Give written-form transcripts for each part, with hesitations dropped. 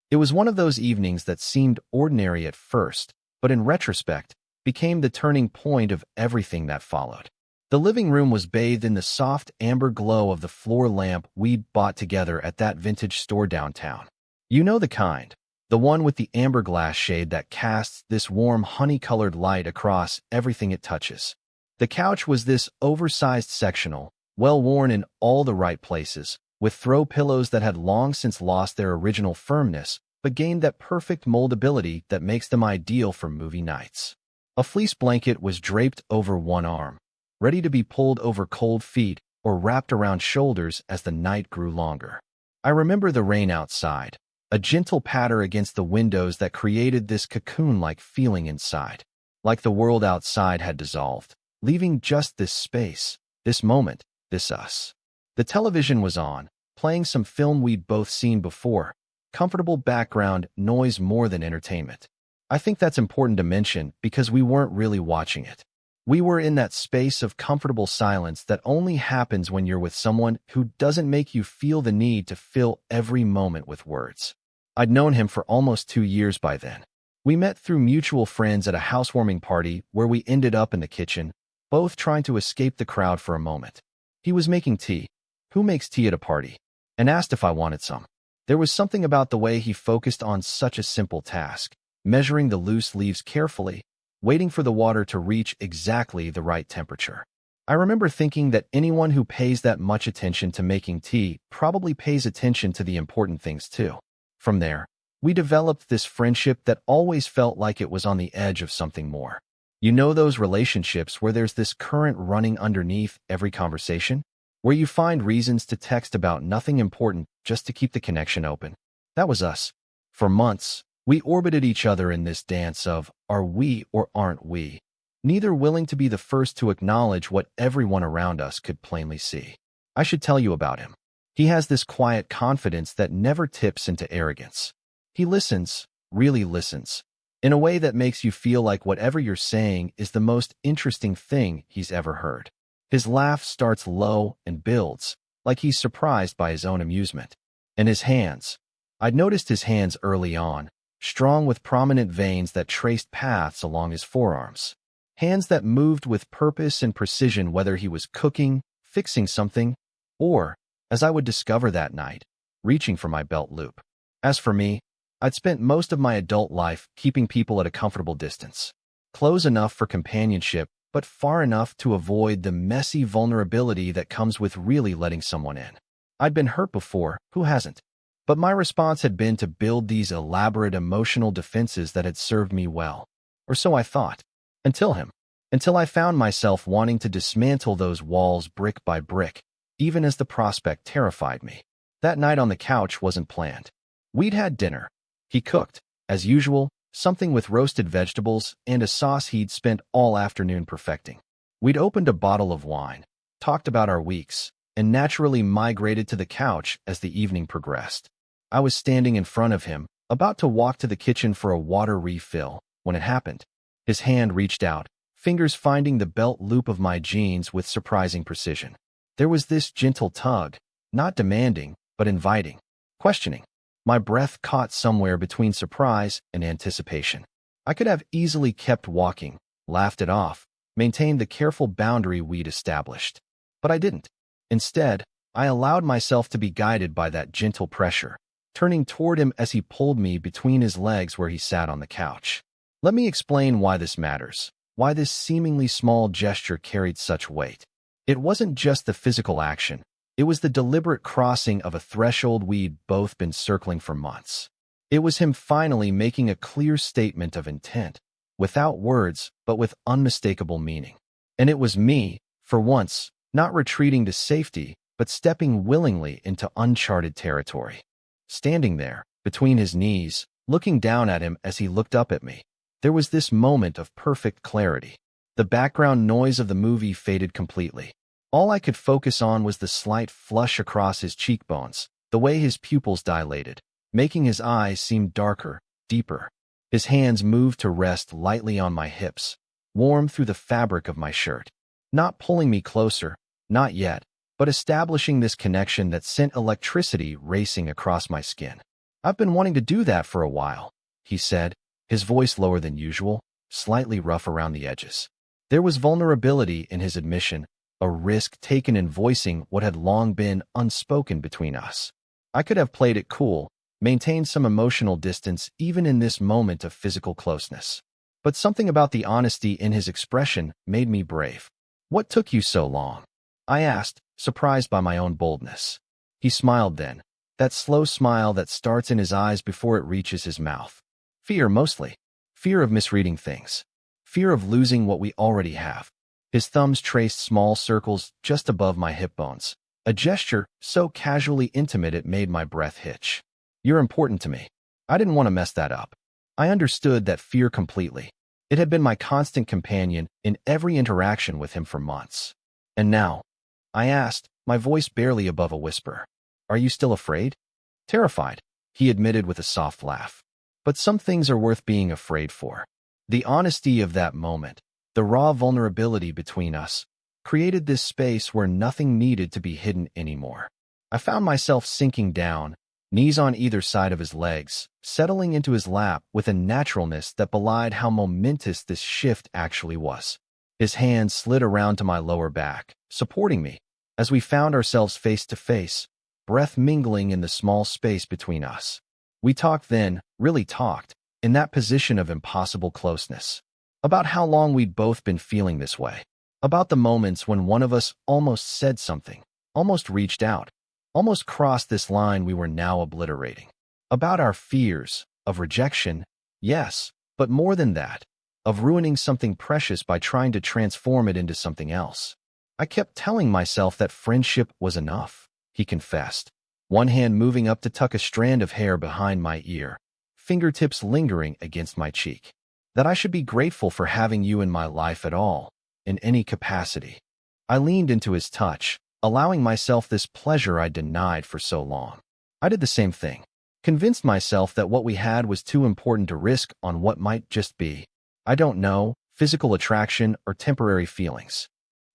It was one of those evenings that seemed ordinary at first, but in retrospect, became the turning point of everything that followed. The living room was bathed in the soft amber glow of the floor lamp we'd bought together at that vintage store downtown. You know the kind. The one with the amber glass shade that casts this warm honey-colored light across everything it touches. The couch was this oversized sectional, well-worn in all the right places, with throw pillows that had long since lost their original firmness, but gained that perfect moldability that makes them ideal for movie nights. A fleece blanket was draped over one arm, ready to be pulled over cold feet or wrapped around shoulders as the night grew longer. I remember the rain outside, a gentle patter against the windows that created this cocoon-like feeling inside, like the world outside had dissolved, leaving just this space, this moment, this us. The television was on, playing some film we'd both seen before, comfortable background noise more than entertainment. I think that's important to mention because we weren't really watching it. We were in that space of comfortable silence that only happens when you're with someone who doesn't make you feel the need to fill every moment with words. I'd known him for almost 2 years by then. We met through mutual friends at a housewarming party where we ended up in the kitchen, both trying to escape the crowd for a moment. He was making tea. Who makes tea at a party? And asked if I wanted some. There was something about the way he focused on such a simple task, measuring the loose leaves carefully, waiting for the water to reach exactly the right temperature. I remember thinking that anyone who pays that much attention to making tea probably pays attention to the important things too. From there, we developed this friendship that always felt like it was on the edge of something more. You know those relationships where there's this current running underneath every conversation? Where you find reasons to text about nothing important just to keep the connection open? That was us. For months, we orbited each other in this dance of, are we or aren't we? Neither willing to be the first to acknowledge what everyone around us could plainly see. I should tell you about him. He has this quiet confidence that never tips into arrogance. He listens, really listens, in a way that makes you feel like whatever you're saying is the most interesting thing he's ever heard. His laugh starts low and builds, like he's surprised by his own amusement. And his hands. I'd noticed his hands early on, strong with prominent veins that traced paths along his forearms. Hands that moved with purpose and precision whether he was cooking, fixing something, or, as I would discover that night, reaching for my belt loop. As for me, I'd spent most of my adult life keeping people at a comfortable distance. Close enough for companionship, but far enough to avoid the messy vulnerability that comes with really letting someone in. I'd been hurt before, who hasn't? But my response had been to build these elaborate emotional defenses that had served me well. Or so I thought. Until I found myself wanting to dismantle those walls brick by brick, even as the prospect terrified me. That night on the couch wasn't planned. We'd had dinner. He cooked, as usual, something with roasted vegetables and a sauce he'd spent all afternoon perfecting. We'd opened a bottle of wine, talked about our weeks, and naturally migrated to the couch as the evening progressed. I was standing in front of him, about to walk to the kitchen for a water refill, when it happened. His hand reached out, fingers finding the belt loop of my jeans with surprising precision. There was this gentle tug, not demanding, but inviting, questioning. My breath caught somewhere between surprise and anticipation. I could have easily kept walking, laughed it off, maintained the careful boundary we'd established. But I didn't. Instead, I allowed myself to be guided by that gentle pressure, turning toward him as he pulled me between his legs where he sat on the couch. Let me explain why this matters, why this seemingly small gesture carried such weight. It wasn't just the physical action. It was the deliberate crossing of a threshold we'd both been circling for months. It was him finally making a clear statement of intent, without words, but with unmistakable meaning. And it was me, for once, not retreating to safety, but stepping willingly into uncharted territory. Standing there, between his knees, looking down at him as he looked up at me, there was this moment of perfect clarity. The background noise of the movie faded completely. All I could focus on was the slight flush across his cheekbones, the way his pupils dilated, making his eyes seem darker, deeper. His hands moved to rest lightly on my hips, warm through the fabric of my shirt. Not pulling me closer, not yet, but establishing this connection that sent electricity racing across my skin. I've been wanting to do that for a while, he said, his voice lower than usual, slightly rough around the edges. There was vulnerability in his admission, a risk taken in voicing what had long been unspoken between us. I could have played it cool, maintained some emotional distance even in this moment of physical closeness. But something about the honesty in his expression made me brave. What took you so long? I asked, surprised by my own boldness. He smiled then, that slow smile that starts in his eyes before it reaches his mouth. Fear mostly. Fear of misreading things. Fear of losing what we already have. His thumbs traced small circles just above my hip bones, a gesture so casually intimate it made my breath hitch. You're important to me. I didn't want to mess that up. I understood that fear completely. It had been my constant companion in every interaction with him for months. And now? I asked, my voice barely above a whisper. Are you still afraid? Terrified, he admitted with a soft laugh. But some things are worth being afraid for. The honesty of that moment, the raw vulnerability between us, created this space where nothing needed to be hidden anymore. I found myself sinking down, knees on either side of his legs, settling into his lap with a naturalness that belied how momentous this shift actually was. His hand slid around to my lower back, supporting me, as we found ourselves face to face, breath mingling in the small space between us. We talked then, really talked, in that position of impossible closeness. About how long we'd both been feeling this way. About the moments when one of us almost said something, almost reached out, almost crossed this line we were now obliterating. About our fears, of rejection, yes, but more than that, of ruining something precious by trying to transform it into something else. I kept telling myself that friendship was enough, he confessed, one hand moving up to tuck a strand of hair behind my ear, fingertips lingering against my cheek. That I should be grateful for having you in my life at all, in any capacity. I leaned into his touch, allowing myself this pleasure I denied for so long. I did the same thing, convinced myself that what we had was too important to risk on what might just be, I don't know, physical attraction or temporary feelings.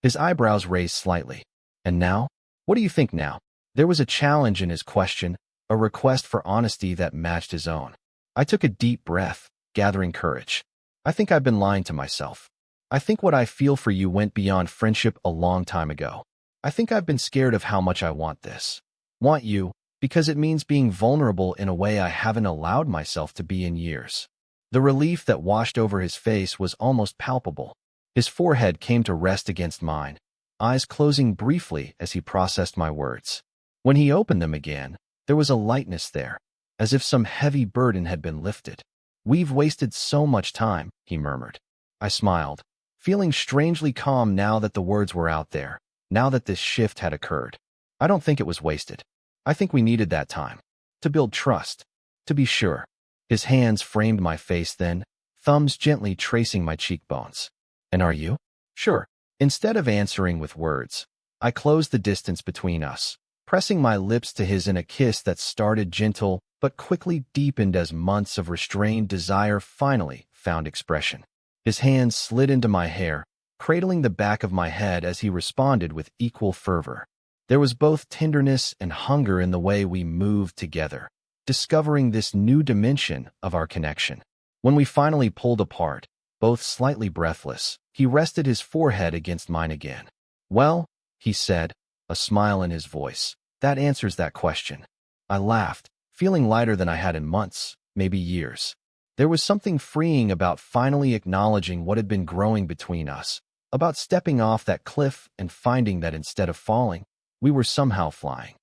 His eyebrows raised slightly. And now? What do you think now? There was a challenge in his question, a request for honesty that matched his own. I took a deep breath, gathering courage. I think I've been lying to myself. I think what I feel for you went beyond friendship a long time ago. I think I've been scared of how much I want this. Want you, because it means being vulnerable in a way I haven't allowed myself to be in years. The relief that washed over his face was almost palpable. His forehead came to rest against mine, eyes closing briefly as he processed my words. When he opened them again, there was a lightness there, as if some heavy burden had been lifted. We've wasted so much time, he murmured. I smiled, feeling strangely calm now that the words were out there, now that this shift had occurred. I don't think it was wasted. I think we needed that time. To build trust. To be sure. His hands framed my face then, thumbs gently tracing my cheekbones. And are you? Sure. Instead of answering with words, I closed the distance between us, pressing my lips to his in a kiss that started gentle but quickly deepened as months of restrained desire finally found expression. His hands slid into my hair, cradling the back of my head as he responded with equal fervor. There was both tenderness and hunger in the way we moved together, discovering this new dimension of our connection. When we finally pulled apart, both slightly breathless, he rested his forehead against mine again. Well, he said, a smile in his voice, that answers that question. I laughed, feeling lighter than I had in months, maybe years. There was something freeing about finally acknowledging what had been growing between us, about stepping off that cliff and finding that instead of falling, we were somehow flying.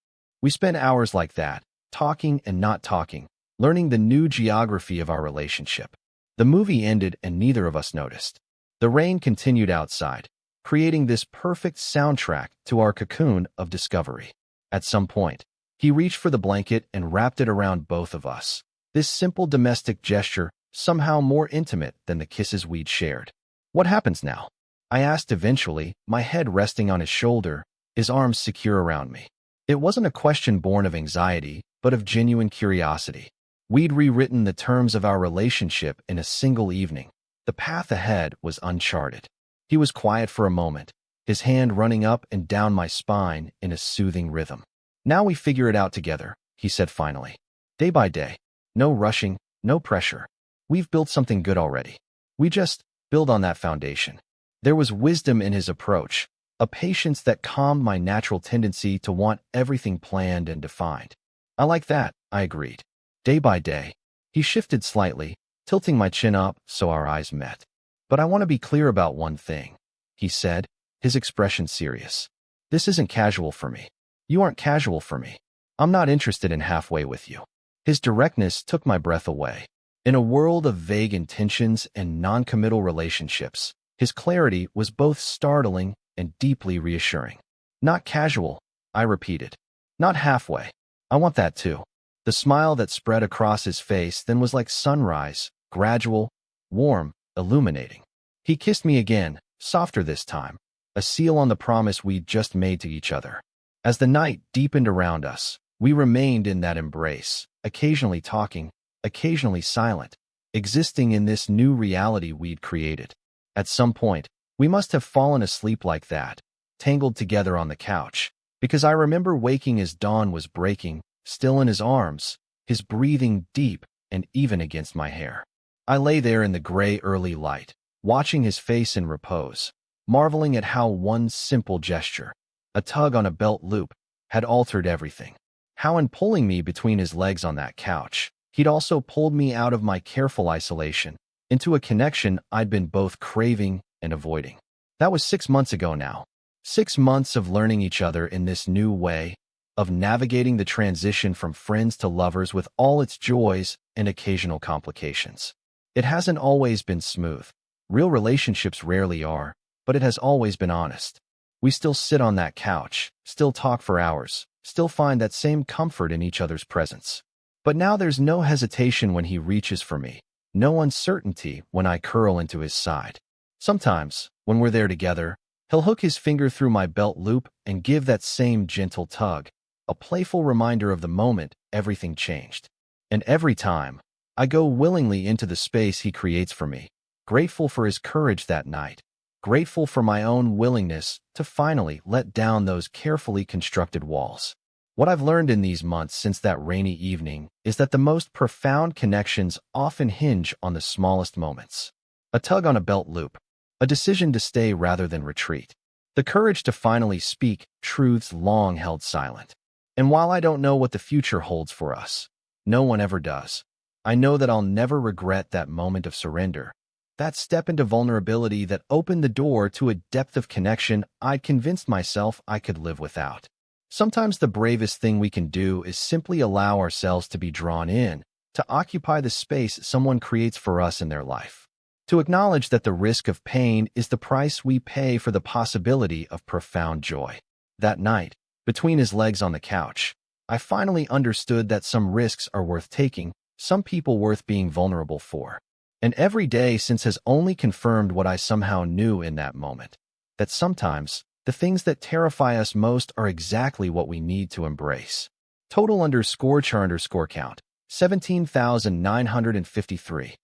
We spent hours like that, talking and not talking, learning the new geography of our relationship. The movie ended and neither of us noticed. The rain continued outside, creating this perfect soundtrack to our cocoon of discovery. At some point, he reached for the blanket and wrapped it around both of us. This simple domestic gesture, somehow more intimate than the kisses we'd shared. What happens now? I asked eventually, my head resting on his shoulder, his arms secure around me. It wasn't a question born of anxiety, but of genuine curiosity. We'd rewritten the terms of our relationship in a single evening. The path ahead was uncharted. He was quiet for a moment, his hand running up and down my spine in a soothing rhythm. Now we figure it out together, he said finally. Day by day. No rushing, no pressure. We've built something good already. We just build on that foundation. There was wisdom in his approach, a patience that calmed my natural tendency to want everything planned and defined. I like that, I agreed. Day by day. He shifted slightly, tilting my chin up so our eyes met. But I want to be clear about one thing, he said, his expression serious. This isn't casual for me. You aren't casual for me. I'm not interested in halfway with you. His directness took my breath away. In a world of vague intentions and non-committal relationships, his clarity was both startling and deeply reassuring. Not casual, I repeated. Not halfway. I want that too. The smile that spread across his face then was like sunrise, gradual, warm, illuminating. He kissed me again, softer this time, a seal on the promise we'd just made to each other. As the night deepened around us, we remained in that embrace, occasionally talking, occasionally silent, existing in this new reality we'd created. At some point, we must have fallen asleep like that, tangled together on the couch, because I remember waking as dawn was breaking, still in his arms, his breathing deep and even against my hair. I lay there in the gray early light, watching his face in repose, marveling at how one simple gesture, a tug on a belt loop, had altered everything. How in pulling me between his legs on that couch, he'd also pulled me out of my careful isolation, into a connection I'd been both craving and avoiding. That was 6 months ago now. 6 months of learning each other in this new way, of navigating the transition from friends to lovers with all its joys and occasional complications. It hasn't always been smooth. Real relationships rarely are, but it has always been honest. We still sit on that couch, still talk for hours, still find that same comfort in each other's presence. But now there's no hesitation when he reaches for me, no uncertainty when I curl into his side. Sometimes, when we're there together, he'll hook his finger through my belt loop and give that same gentle tug, a playful reminder of the moment everything changed. And every time, I go willingly into the space he creates for me, grateful for his courage that night, grateful for my own willingness to finally let down those carefully constructed walls. What I've learned in these months since that rainy evening is that the most profound connections often hinge on the smallest moments. A tug on a belt loop, a decision to stay rather than retreat, the courage to finally speak truths long held silent. And while I don't know what the future holds for us, no one ever does, I know that I'll never regret that moment of surrender, that step into vulnerability that opened the door to a depth of connection I'd convinced myself I could live without. Sometimes the bravest thing we can do is simply allow ourselves to be drawn in, to occupy the space someone creates for us in their life. To acknowledge that the risk of pain is the price we pay for the possibility of profound joy. That night, between his legs on the couch, I finally understood that some risks are worth taking, some people worth being vulnerable for. And every day since has only confirmed what I somehow knew in that moment, that sometimes the things that terrify us most are exactly what we need to embrace. Total _char_count, 17,953.